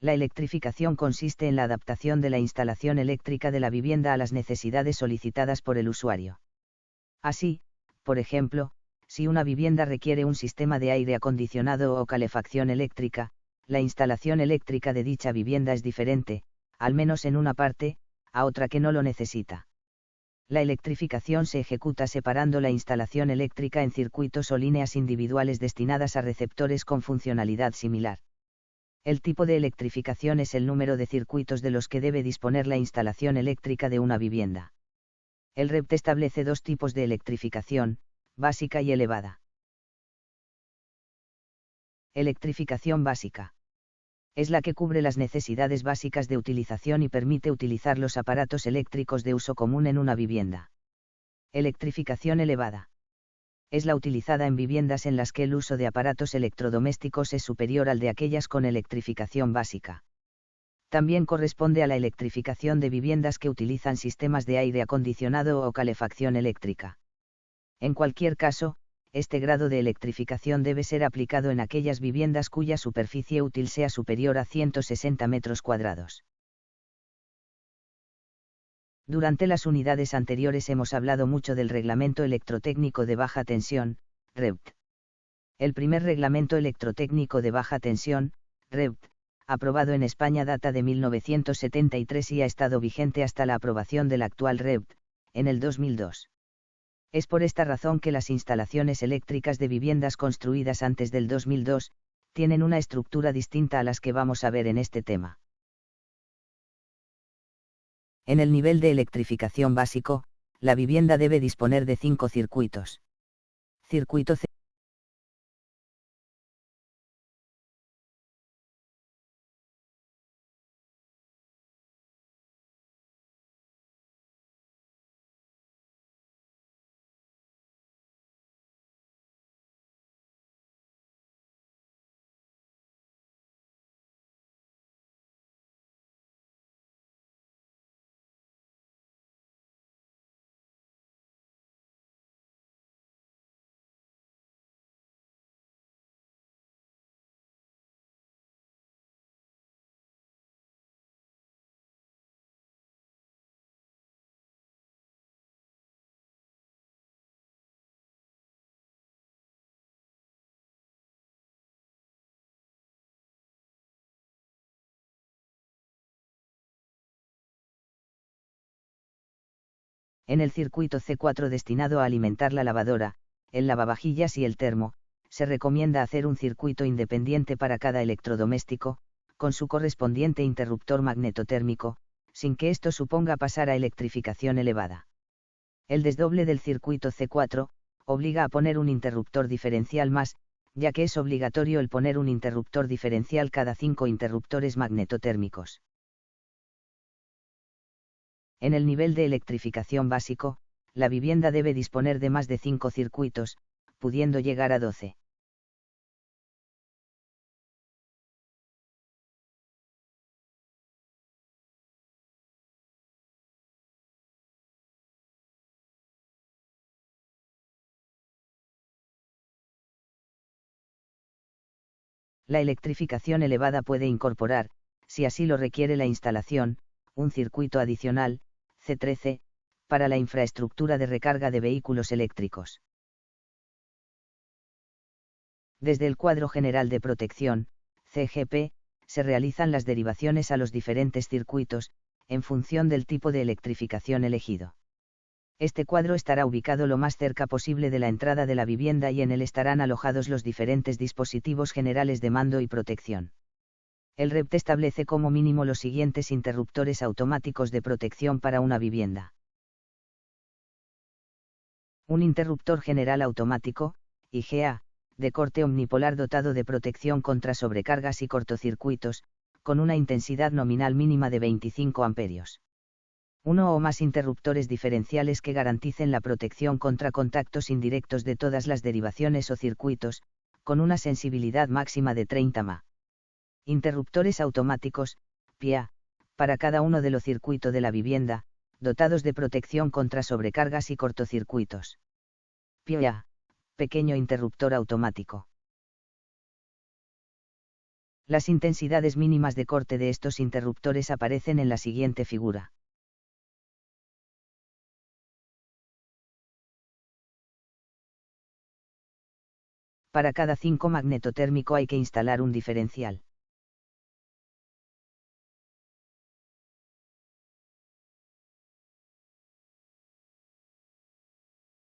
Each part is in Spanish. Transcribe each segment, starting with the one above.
La electrificación consiste en la adaptación de la instalación eléctrica de la vivienda a las necesidades solicitadas por el usuario. Así, por ejemplo, si una vivienda requiere un sistema de aire acondicionado o calefacción eléctrica, la instalación eléctrica de dicha vivienda es diferente, al menos en una parte, a otra que no lo necesita. La electrificación se ejecuta separando la instalación eléctrica en circuitos o líneas individuales destinadas a receptores con funcionalidad similar. El tipo de electrificación es el número de circuitos de los que debe disponer la instalación eléctrica de una vivienda. El REPT establece dos tipos de electrificación, básica y elevada. Electrificación básica. Es la que cubre las necesidades básicas de utilización y permite utilizar los aparatos eléctricos de uso común en una vivienda. Electrificación elevada. Es la utilizada en viviendas en las que el uso de aparatos electrodomésticos es superior al de aquellas con electrificación básica. También corresponde a la electrificación de viviendas que utilizan sistemas de aire acondicionado o calefacción eléctrica. En cualquier caso, este grado de electrificación debe ser aplicado en aquellas viviendas cuya superficie útil sea superior a 160 metros cuadrados. Durante las unidades anteriores hemos hablado mucho del Reglamento Electrotécnico de Baja Tensión, REBT. El primer Reglamento Electrotécnico de Baja Tensión, REBT, aprobado en España data de 1973 y ha estado vigente hasta la aprobación del actual REBT, en el 2002. Es por esta razón que las instalaciones eléctricas de viviendas construidas antes del 2002, tienen una estructura distinta a las que vamos a ver en este tema. En el nivel de electrificación básico, la vivienda debe disponer de 5 circuitos. Circuito C. En el circuito C4 destinado a alimentar la lavadora, el lavavajillas y el termo, se recomienda hacer un circuito independiente para cada electrodoméstico, con su correspondiente interruptor magnetotérmico, sin que esto suponga pasar a electrificación elevada. El desdoble del circuito C4, obliga a poner un interruptor diferencial más, ya que es obligatorio el poner un interruptor diferencial cada 5 interruptores magnetotérmicos. En el nivel de electrificación básico, la vivienda debe disponer de más de 5 circuitos, pudiendo llegar a 12. La electrificación elevada puede incorporar, si así lo requiere la instalación, un circuito adicional, C13, para la infraestructura de recarga de vehículos eléctricos. Desde el Cuadro General de Protección, CGP, se realizan las derivaciones a los diferentes circuitos, en función del tipo de electrificación elegido. Este cuadro estará ubicado lo más cerca posible de la entrada de la vivienda y en él estarán alojados los diferentes dispositivos generales de mando y protección. El REPT establece como mínimo los siguientes interruptores automáticos de protección para una vivienda. Un interruptor general automático, IGA, de corte omnipolar dotado de protección contra sobrecargas y cortocircuitos, con una intensidad nominal mínima de 25 amperios. Uno o más interruptores diferenciales que garanticen la protección contra contactos indirectos de todas las derivaciones o circuitos, con una sensibilidad máxima de 30 mA. Interruptores automáticos, PIA, para cada uno de los circuitos de la vivienda, dotados de protección contra sobrecargas y cortocircuitos. PIA, pequeño interruptor automático. Las intensidades mínimas de corte de estos interruptores aparecen en la siguiente figura. Para cada 5 magnetotérmico hay que instalar un diferencial.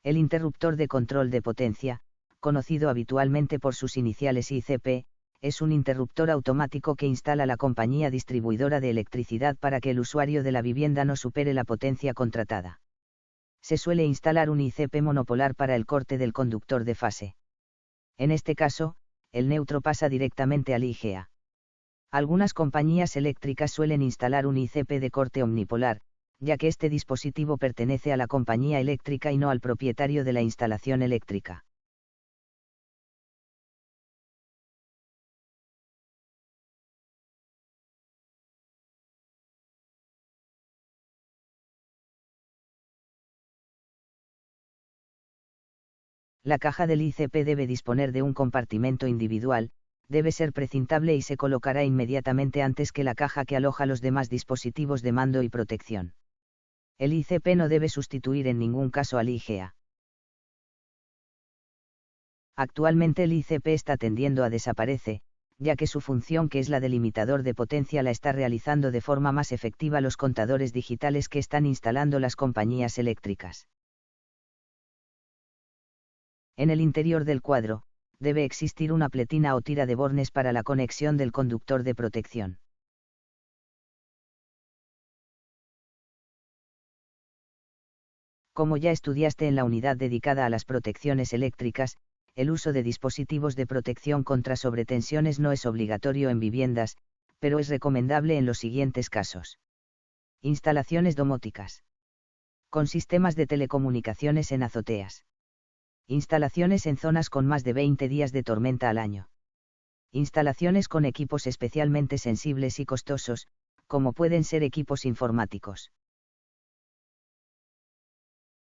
El interruptor de control de potencia, conocido habitualmente por sus iniciales ICP, es un interruptor automático que instala la compañía distribuidora de electricidad para que el usuario de la vivienda no supere la potencia contratada. Se suele instalar un ICP monopolar para el corte del conductor de fase. En este caso, el neutro pasa directamente al IGA. Algunas compañías eléctricas suelen instalar un ICP de corte omnipolar, ya que este dispositivo pertenece a la compañía eléctrica y no al propietario de la instalación eléctrica. La caja del ICP debe disponer de un compartimento individual, debe ser precintable y se colocará inmediatamente antes que la caja que aloja los demás dispositivos de mando y protección. El ICP no debe sustituir en ningún caso al IGA. Actualmente el ICP está tendiendo a desaparecer, ya que su función, que es la de limitador de potencia, la está realizando de forma más efectiva los contadores digitales que están instalando las compañías eléctricas. En el interior del cuadro, debe existir una pletina o tira de bornes para la conexión del conductor de protección. Como ya estudiaste en la unidad dedicada a las protecciones eléctricas, el uso de dispositivos de protección contra sobretensiones no es obligatorio en viviendas, pero es recomendable en los siguientes casos. Instalaciones domóticas. Con sistemas de telecomunicaciones en azoteas. Instalaciones en zonas con más de 20 días de tormenta al año. Instalaciones con equipos especialmente sensibles y costosos, como pueden ser equipos informáticos.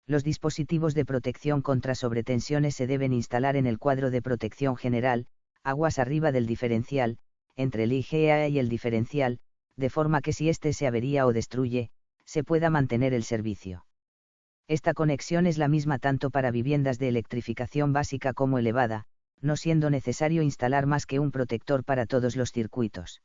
Los dispositivos de protección contra sobretensiones se deben instalar en el cuadro de protección general, aguas arriba del diferencial, entre el IGA y el diferencial, de forma que si éste se avería o destruye, se pueda mantener el servicio. Esta conexión es la misma tanto para viviendas de electrificación básica como elevada, no siendo necesario instalar más que un protector para todos los circuitos.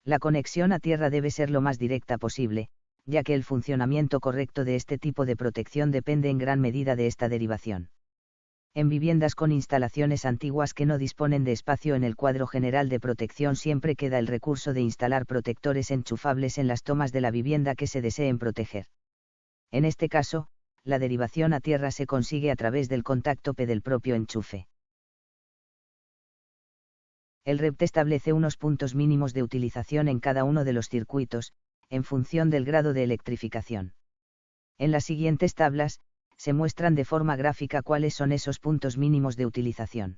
La conexión a tierra debe ser lo más directa posible, ya que el funcionamiento correcto de este tipo de protección depende en gran medida de esta derivación. En viviendas con instalaciones antiguas que no disponen de espacio en el cuadro general de protección siempre queda el recurso de instalar protectores enchufables en las tomas de la vivienda que se deseen proteger. En este caso, la derivación a tierra se consigue a través del contacto P del propio enchufe. El REPT establece unos puntos mínimos de utilización en cada uno de los circuitos, en función del grado de electrificación. En las siguientes tablas, se muestran de forma gráfica cuáles son esos puntos mínimos de utilización.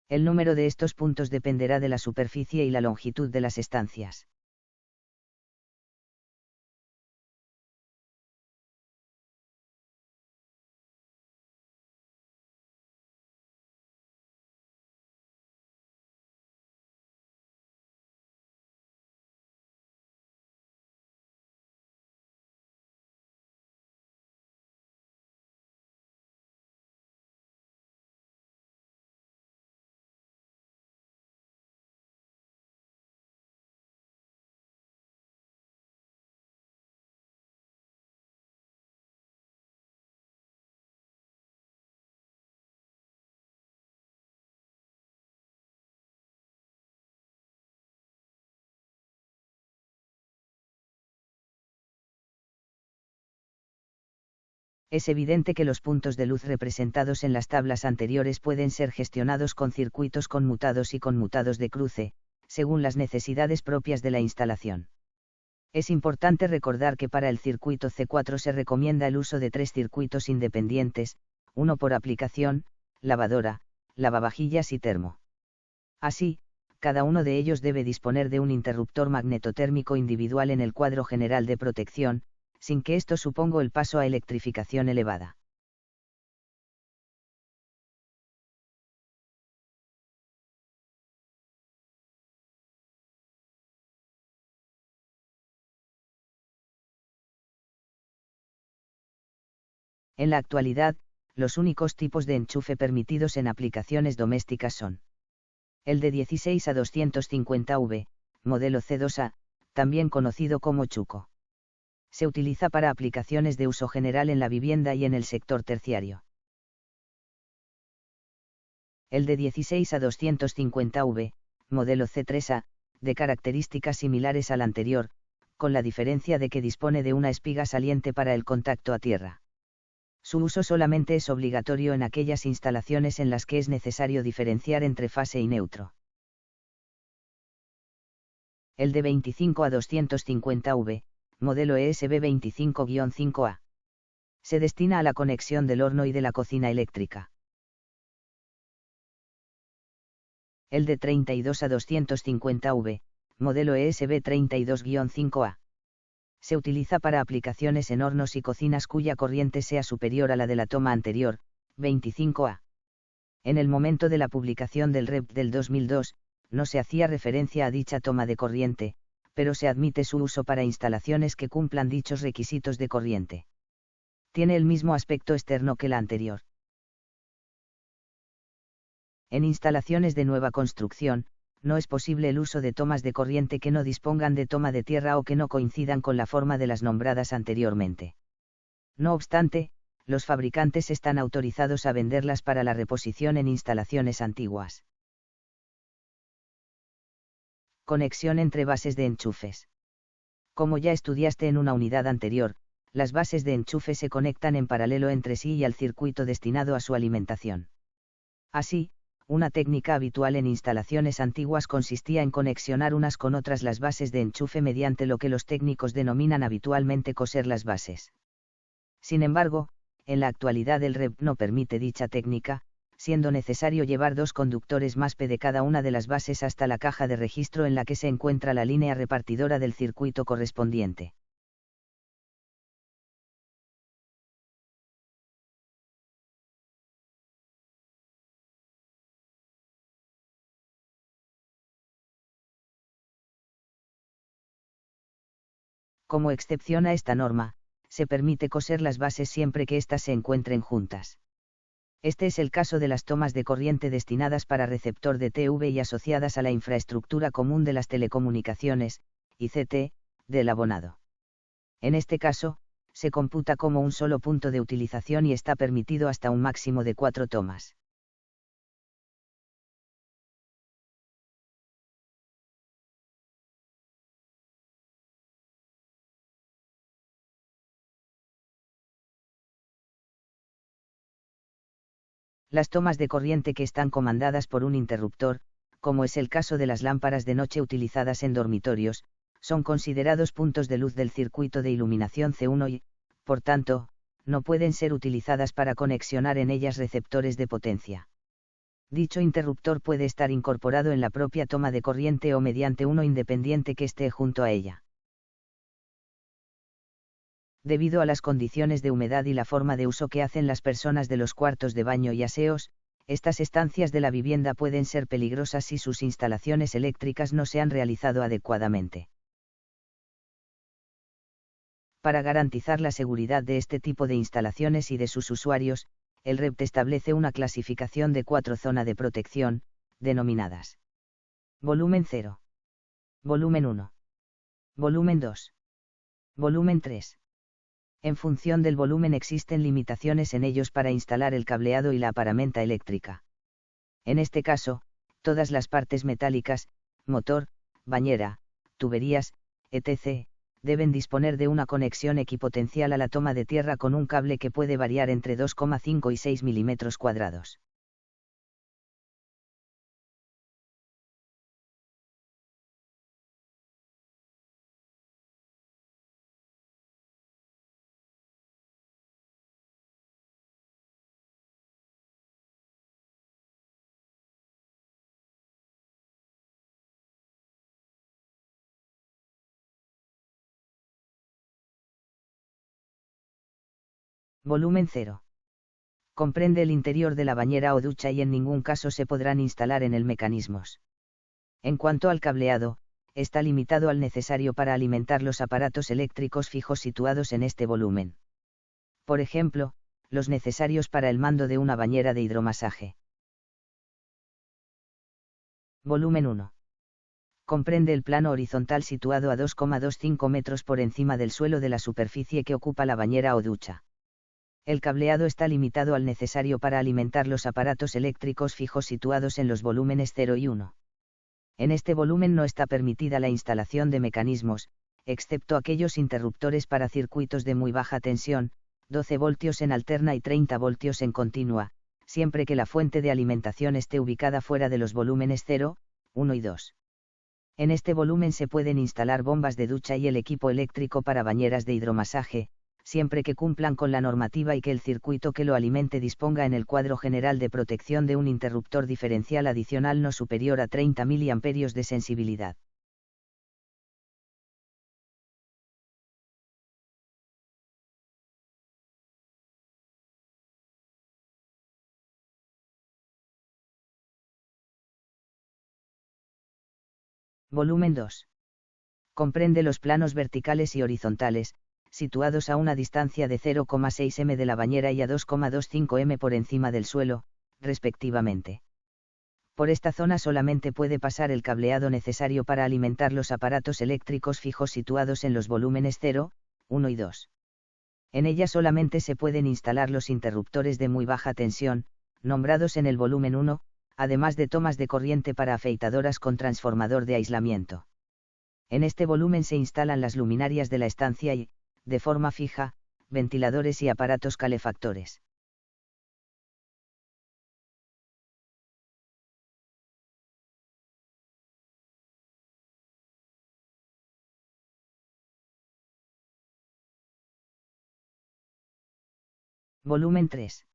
El número de estos puntos dependerá de la superficie y la longitud de las estancias. Es evidente que los puntos de luz representados en las tablas anteriores pueden ser gestionados con circuitos conmutados y conmutados de cruce, según las necesidades propias de la instalación. Es importante recordar que para el circuito C4 se recomienda el uso de 3 circuitos independientes, uno por aplicación, lavadora, lavavajillas y termo. Así, cada uno de ellos debe disponer de un interruptor magnetotérmico individual en el cuadro general de protección, sin que esto suponga el paso a electrificación elevada. En la actualidad, los únicos tipos de enchufe permitidos en aplicaciones domésticas son el de 16 a 250 V, modelo C2A, también conocido como Chuco. Se utiliza para aplicaciones de uso general en la vivienda y en el sector terciario. El de 16 a 250 V, modelo C3A, de características similares al anterior, con la diferencia de que dispone de una espiga saliente para el contacto a tierra. Su uso solamente es obligatorio en aquellas instalaciones en las que es necesario diferenciar entre fase y neutro. El de 25 a 250 V, modelo ESB 25-5A. Se destina a la conexión del horno y de la cocina eléctrica. El de 32 a 250 V, modelo ESB 32-5A. Se utiliza para aplicaciones en hornos y cocinas cuya corriente sea superior a la de la toma anterior, 25A. En el momento de la publicación del REP del 2002, no se hacía referencia a dicha toma de corriente, pero se admite su uso para instalaciones que cumplan dichos requisitos de corriente. Tiene el mismo aspecto externo que la anterior. En instalaciones de nueva construcción, no es posible el uso de tomas de corriente que no dispongan de toma de tierra o que no coincidan con la forma de las nombradas anteriormente. No obstante, los fabricantes están autorizados a venderlas para la reposición en instalaciones antiguas. Conexión entre bases de enchufes. Como ya estudiaste en una unidad anterior, las bases de enchufe se conectan en paralelo entre sí y al circuito destinado a su alimentación. Así, una técnica habitual en instalaciones antiguas consistía en conexionar unas con otras las bases de enchufe mediante lo que los técnicos denominan habitualmente coser las bases. Sin embargo, en la actualidad el REP no permite dicha técnica, siendo necesario llevar dos conductores más P de cada una de las bases hasta la caja de registro en la que se encuentra la línea repartidora del circuito correspondiente. Como excepción a esta norma, se permite coser las bases siempre que éstas se encuentren juntas. Este es el caso de las tomas de corriente destinadas para receptor de TV y asociadas a la infraestructura común de las telecomunicaciones, ICT, del abonado. En este caso, se computa como un solo punto de utilización y está permitido hasta un máximo de 4 tomas. Las tomas de corriente que están comandadas por un interruptor, como es el caso de las lámparas de noche utilizadas en dormitorios, son considerados puntos de luz del circuito de iluminación C1 y, por tanto, no pueden ser utilizadas para conexionar en ellas receptores de potencia. Dicho interruptor puede estar incorporado en la propia toma de corriente o mediante uno independiente que esté junto a ella. Debido a las condiciones de humedad y la forma de uso que hacen las personas de los cuartos de baño y aseos, estas estancias de la vivienda pueden ser peligrosas si sus instalaciones eléctricas no se han realizado adecuadamente. Para garantizar la seguridad de este tipo de instalaciones y de sus usuarios, el REP establece una clasificación de 4 zonas de protección, denominadas Volumen 0, Volumen 1, Volumen 2, Volumen 3. En función del volumen existen limitaciones en ellos para instalar el cableado y la paramenta eléctrica. En este caso, todas las partes metálicas, motor, bañera, tuberías, etc., deben disponer de una conexión equipotencial a la toma de tierra con un cable que puede variar entre 2,5 y 6 milímetros cuadrados. Volumen 0. Comprende el interior de la bañera o ducha y en ningún caso se podrán instalar en el mecanismos. En cuanto al cableado, está limitado al necesario para alimentar los aparatos eléctricos fijos situados en este volumen. Por ejemplo, los necesarios para el mando de una bañera de hidromasaje. Volumen 1. Comprende el plano horizontal situado a 2,25 metros por encima del suelo de la superficie que ocupa la bañera o ducha. El cableado está limitado al necesario para alimentar los aparatos eléctricos fijos situados en los volúmenes 0 y 1. En este volumen no está permitida la instalación de mecanismos, excepto aquellos interruptores para circuitos de muy baja tensión, 12 voltios en alterna y 30 voltios en continua, siempre que la fuente de alimentación esté ubicada fuera de los volúmenes 0, 1 y 2. En este volumen se pueden instalar bombas de ducha y el equipo eléctrico para bañeras de hidromasaje, siempre que cumplan con la normativa y que el circuito que lo alimente disponga en el cuadro general de protección de un interruptor diferencial adicional no superior a 30 mA de sensibilidad. Volumen 2. Comprende los planos verticales y horizontales, situados a una distancia de 0,6 m de la bañera y a 2,25 m por encima del suelo, respectivamente. Por esta zona solamente puede pasar el cableado necesario para alimentar los aparatos eléctricos fijos situados en los volúmenes 0, 1 y 2. En ella solamente se pueden instalar los interruptores de muy baja tensión, nombrados en el volumen 1, además de tomas de corriente para afeitadoras con transformador de aislamiento. En este volumen se instalan las luminarias de la estancia y, de forma fija, ventiladores y aparatos calefactores. Volumen 3.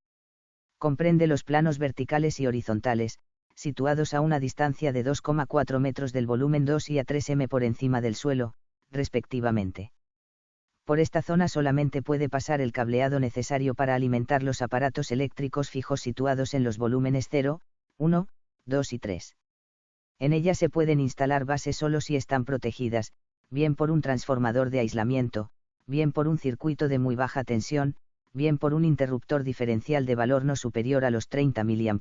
Comprende los planos verticales y horizontales, situados a una distancia de 2,4 metros del volumen 2 y a 3 m por encima del suelo, respectivamente. Por esta zona solamente puede pasar el cableado necesario para alimentar los aparatos eléctricos fijos situados en los volúmenes 0, 1, 2 y 3. En ella se pueden instalar bases solo si están protegidas, bien por un transformador de aislamiento, bien por un circuito de muy baja tensión, bien por un interruptor diferencial de valor no superior a los 30 mA.